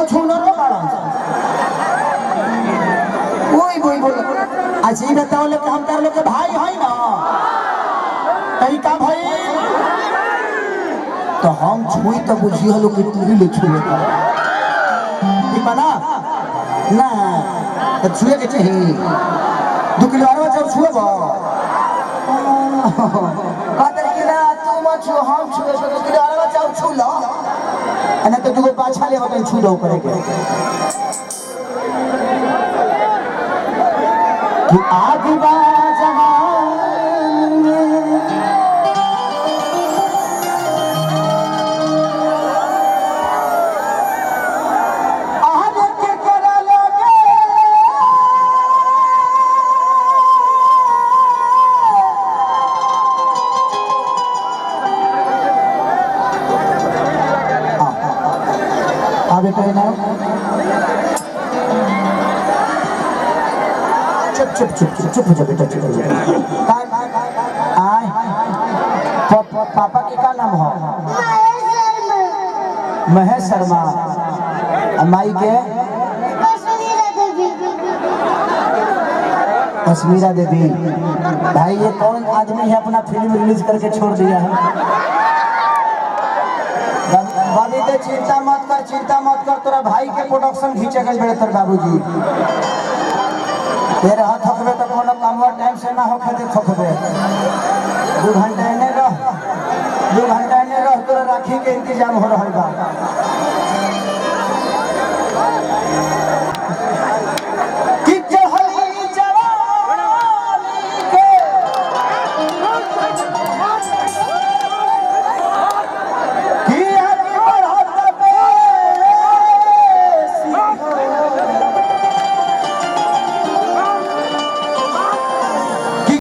छछुनरो बाड़न ओई बोई बोल अच्छा ई बताओ लोग हम तार लोग के भाई है ना तई का भाई तो हम छुई तो बुझी हलो कि तू ही ले छुए का ठीक बना ना तो छुए के चाहिए 2 किलो आरो जब छुएबो कातर कि ना तू मत छुए हम छुए 2 किलो आरो जब छू लो अने तो दुगो पाछा ले होतन छू दो करे के कि आगे बा जहान में आने के करा लगे बेटा है ना चुप चुप चुप चुप चुप हो जा बेटा चुप हो जा आय पापा के का नाम हो महेश शर्मा माई के कश्मीरा देवी भाई ये कौन आदमी है अपना फिल्म रिलीज करके छोड़ दिया है बाबी तो चिंता मत कर तोरा भाई के प्रोडक्शन खींचे गए बड़े तर बाबूजी तेरे हाथ हकबे तो कोनो काम टाइम से ना होखे दे थकबे 2 घंटा ने रह तोरा राखी के इंतजाम हो रहल बा